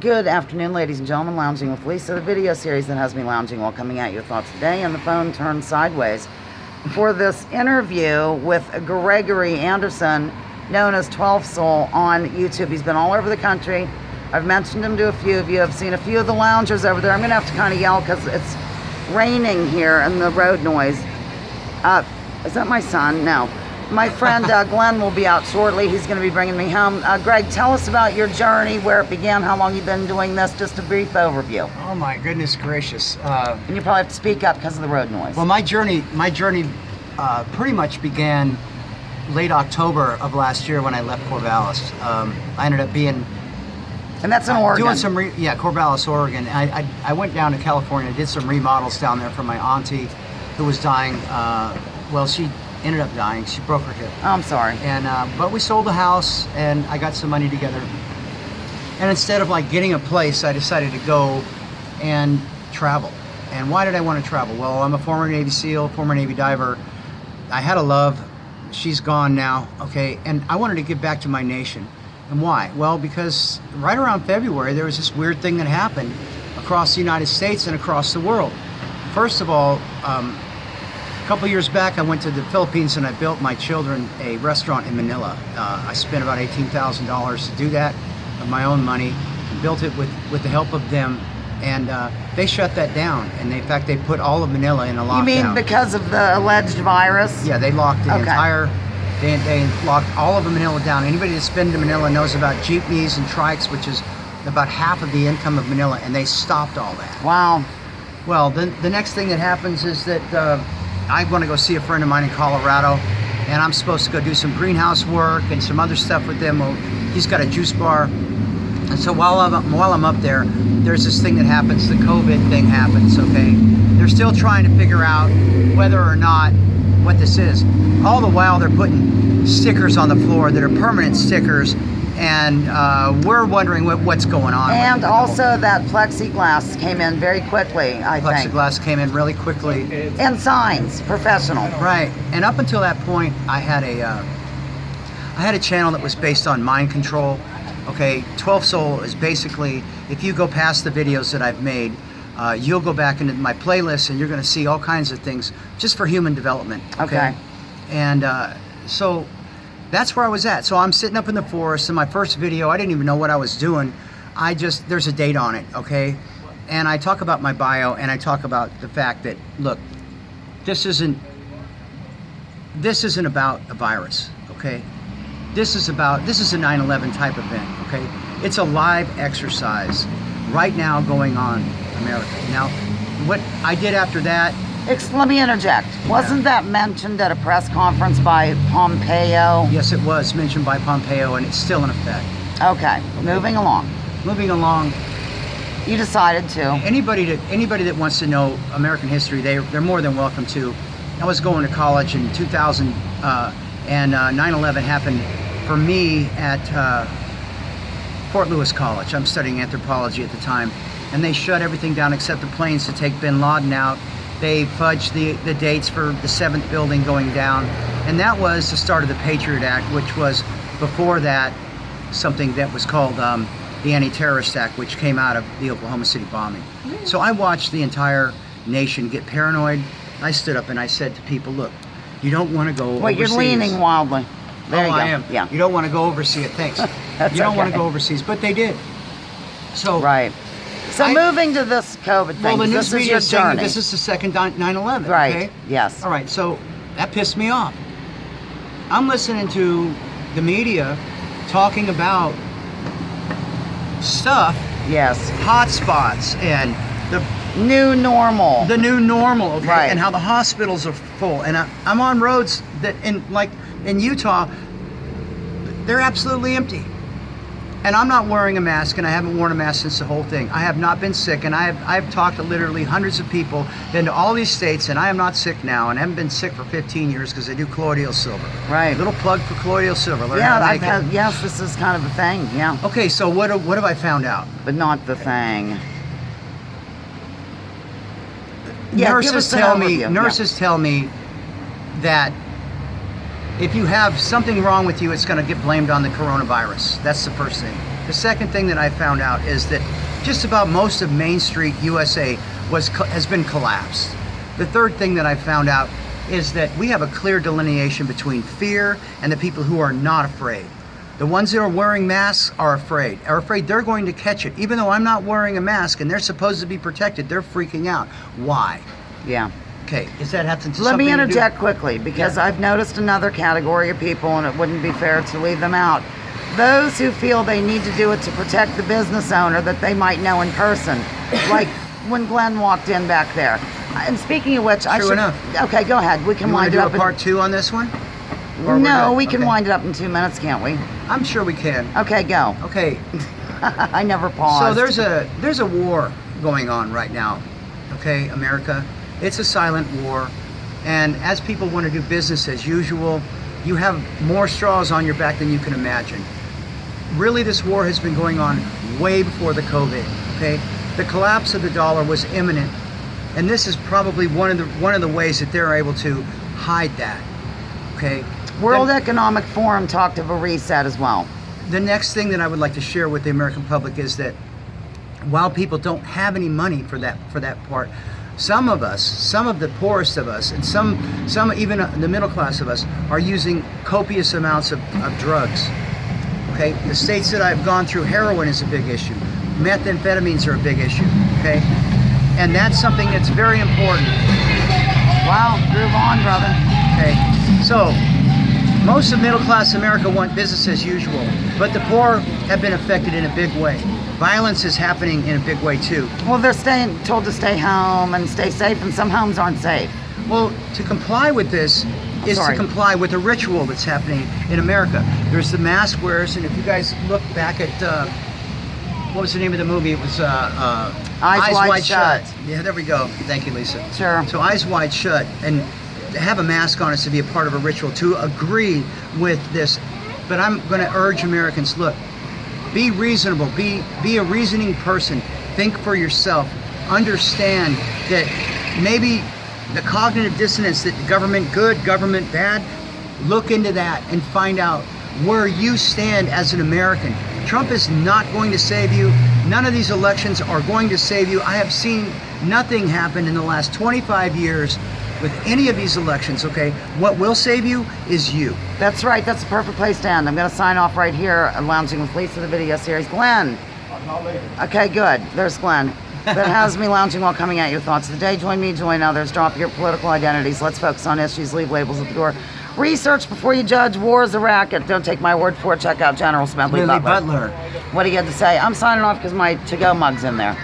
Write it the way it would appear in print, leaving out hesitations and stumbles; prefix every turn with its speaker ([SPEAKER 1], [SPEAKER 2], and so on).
[SPEAKER 1] Good afternoon, ladies and gentlemen. Lounging with Lisa, the video series that has me lounging while coming at you with thoughts today, and the phone turned sideways for this interview with Gregory Anderson, known as Twelphsoul on YouTube. He's been all over the country. I've mentioned him to a few of you. I've seen a few of the loungers over there. I'm going to have to kind of yell because it's raining here and the road noise. Is that my son? No. My friend Glenn will be out shortly. He's going to be bringing me home. Greg, tell us about your journey, where it began, how long you've been doing this, just a brief overview.
[SPEAKER 2] Oh my goodness gracious.
[SPEAKER 1] And you probably have to speak up because of the road noise.
[SPEAKER 2] Well, my journey pretty much began late October of last year when I left Corvallis. I ended up being...
[SPEAKER 1] And that's in Oregon.
[SPEAKER 2] Doing some, Corvallis, Oregon. I went down to California, did some remodels down there for my auntie who was dying. Well, she ended up dying. She broke her hip.
[SPEAKER 1] Oh, I'm sorry.
[SPEAKER 2] And but we sold the house, and I got some money together. And instead of like getting a place, I decided to go and travel. And why did I want to travel? Well, I'm a former Navy SEAL, former Navy diver. I had a love. She's gone now, okay? And I wanted to give back to my nation. And why? Well, because right around February, there was this weird thing that happened across the United States and across the world. First of all, a couple years back, I went to the Philippines and I built my children a restaurant in Manila. I spent about $18,000 to do that of my own money, and built it with the help of them. And they shut that down. And in fact, they put all of Manila in a lockdown.
[SPEAKER 1] You mean because of the alleged virus?
[SPEAKER 2] Yeah, they locked the entire, they locked all of Manila down. Anybody that's been to Manila knows about jeepneys and trikes, which is about half of the income of Manila, and they stopped all that.
[SPEAKER 1] Wow. Well,
[SPEAKER 2] the next thing that happens is that I want to go see a friend of mine in Colorado, and I'm supposed to go do some greenhouse work and some other stuff with them. Well, he's got a juice bar, and so while I'm up there, there's this thing that happens. The COVID thing happens. Okay, they're still trying to figure out whether or not what this is. All the while, they're putting stickers on the floor that are permanent stickers. And we're wondering what's going on.
[SPEAKER 1] And also that plexiglass came in very quickly, I think.
[SPEAKER 2] Plexiglass came in really quickly.
[SPEAKER 1] And signs, professional.
[SPEAKER 2] Right. And up until that point, I had a channel that was based on mind control. Okay, Twelphsoul is basically, if you go past the videos that I've made, you'll go back into my playlist and you're going to see all kinds of things just for human development.
[SPEAKER 1] Okay.
[SPEAKER 2] And so that's where I was at. So I'm sitting up in the forest. In my first video, I didn't even know what I was doing. There's a date on it, okay? And I talk about my bio, and I talk about the fact that, look, this isn't about a virus, okay? This is a 9/11 type event, okay? It's a live exercise right now going on in America. Now, what I did after that,
[SPEAKER 1] let me interject. Wasn't that mentioned at a press conference by Pompeo?
[SPEAKER 2] Yes, it was mentioned by Pompeo, and it's still in effect.
[SPEAKER 1] Okay. Moving along.
[SPEAKER 2] Moving along.
[SPEAKER 1] You decided to.
[SPEAKER 2] Anybody that wants to know American history, they're more than welcome to. I was going to college in 2000, and 9/11 happened for me at Fort Lewis College. I'm studying anthropology at the time, and they shut everything down except the planes to take bin Laden out. They fudged the dates for the 7th building going down. And that was the start of the Patriot Act, which was before that something that was called the Anti-Terrorist Act, which came out of the Oklahoma City bombing. So I watched the entire nation get paranoid. I stood up and I said to people, look, you don't want to go overseas.
[SPEAKER 1] Wait, you're leaning wildly. There you go.
[SPEAKER 2] I am.
[SPEAKER 1] Yeah.
[SPEAKER 2] You don't want to go overseas. Thanks. You don't want to go overseas, but they did. So
[SPEAKER 1] right. So moving to this COVID thing,
[SPEAKER 2] well, the
[SPEAKER 1] this
[SPEAKER 2] news
[SPEAKER 1] is your
[SPEAKER 2] is saying
[SPEAKER 1] journey.
[SPEAKER 2] This is the second 9/11.
[SPEAKER 1] Right.
[SPEAKER 2] Okay?
[SPEAKER 1] Yes.
[SPEAKER 2] All right. So that pissed me off. I'm listening to the media talking about stuff.
[SPEAKER 1] Yes.
[SPEAKER 2] Hot spots and the
[SPEAKER 1] new normal.
[SPEAKER 2] The new normal. Okay.
[SPEAKER 1] Right.
[SPEAKER 2] And how the hospitals are full. And I'm on roads that in Utah, they're absolutely empty. And I'm not wearing a mask, and I haven't worn a mask since the whole thing. I have not been sick, and I've talked to literally hundreds of people, been to all these states, and I am not sick now, and I haven't been sick for 15 years because I do colloidal silver.
[SPEAKER 1] Right.
[SPEAKER 2] A little plug for colloidal silver.
[SPEAKER 1] Yes, this is kind of a thing, yeah.
[SPEAKER 2] Okay, so what have I found out?
[SPEAKER 1] But not the thing.
[SPEAKER 2] Nurses tell me that if you have something wrong with you, it's going to get blamed on the coronavirus. That's the first thing. The second thing that I found out is that just about most of Main Street, USA has been collapsed. The third thing that I found out is that we have a clear delineation between fear and the people who are not afraid. The ones that are wearing masks are afraid they're going to catch it. Even though I'm not wearing a mask and they're supposed to be protected, they're freaking out. Why?
[SPEAKER 1] Yeah.
[SPEAKER 2] Okay, does that have to do
[SPEAKER 1] Let
[SPEAKER 2] something
[SPEAKER 1] me
[SPEAKER 2] to do-
[SPEAKER 1] interject quickly, because
[SPEAKER 2] Yeah.
[SPEAKER 1] I've noticed another category of people, and it wouldn't be fair to leave them out. Those who feel they need to do it to protect the business owner that they might know in person, like when Glenn walked in back there. And speaking of which, I
[SPEAKER 2] True
[SPEAKER 1] should.
[SPEAKER 2] enough.
[SPEAKER 1] Okay, go ahead. We can
[SPEAKER 2] You want
[SPEAKER 1] wind
[SPEAKER 2] to
[SPEAKER 1] it
[SPEAKER 2] do
[SPEAKER 1] up.
[SPEAKER 2] a part 2 on this one? Or we're
[SPEAKER 1] No,
[SPEAKER 2] good?
[SPEAKER 1] we can
[SPEAKER 2] Okay.
[SPEAKER 1] wind it up in 2 minutes, can't we?
[SPEAKER 2] I'm sure we can.
[SPEAKER 1] Okay, go.
[SPEAKER 2] Okay,
[SPEAKER 1] I never paused.
[SPEAKER 2] so there's a war going on right now. Okay, America. It's a silent war. And as people want to do business as usual, you have more straws on your back than you can imagine. Really, this war has been going on way before the COVID, okay? The collapse of the dollar was imminent, and this is probably one of the ways that they're able to hide that, okay?
[SPEAKER 1] World
[SPEAKER 2] Then-
[SPEAKER 1] Economic Forum talked of a reset as well.
[SPEAKER 2] The next thing that I would like to share with the American public is that while people don't have any money for that part, some of us, some of the poorest of us, and some even the middle class of us are using copious amounts of drugs. Okay, the states that I've gone through, heroin is a big issue. Methamphetamines are a big issue. Okay, and that's something that's very important.
[SPEAKER 1] Wow, move on, brother.
[SPEAKER 2] Okay, so most of middle class America want business as usual, but the poor have been affected in a big way. Violence is happening in a big way too.
[SPEAKER 1] Well, they're told to stay home and stay safe, and some homes aren't safe.
[SPEAKER 2] Well, to comply with this is
[SPEAKER 1] Sorry.
[SPEAKER 2] to comply with a ritual that's happening in America. There's the mask wearers, and if you guys look back at what was the name of the movie? It was
[SPEAKER 1] Eyes Wide Shut.
[SPEAKER 2] Yeah, there we go. Thank you, Lisa.
[SPEAKER 1] Sure.
[SPEAKER 2] So Eyes Wide Shut, and to have a mask on is to be a part of a ritual, to agree with this. But I'm going to urge Americans, look, be reasonable, be a reasoning person, think for yourself, understand that maybe the cognitive dissonance that government good, government bad, look into that and find out where you stand as an American. Trump is not going to save you. None of these elections are going to save you. I have seen nothing happen in the last 25 years with any of these elections, okay? What will save you is you.
[SPEAKER 1] That's right. That's the perfect place to end. I'm going to sign off right here at Lounging with Lisa, the video series. Glenn. Okay, good. There's Glenn. That has me lounging while coming at your thoughts of the day. Join me, join others. Drop your political identities. Let's focus on issues. Leave labels at the door. Research before you judge. War is a racket. Don't take my word for it. Check out General Smedley
[SPEAKER 2] Lily
[SPEAKER 1] Butler.
[SPEAKER 2] Butler.
[SPEAKER 1] What do you have to say? I'm signing off because my to-go mug's in there.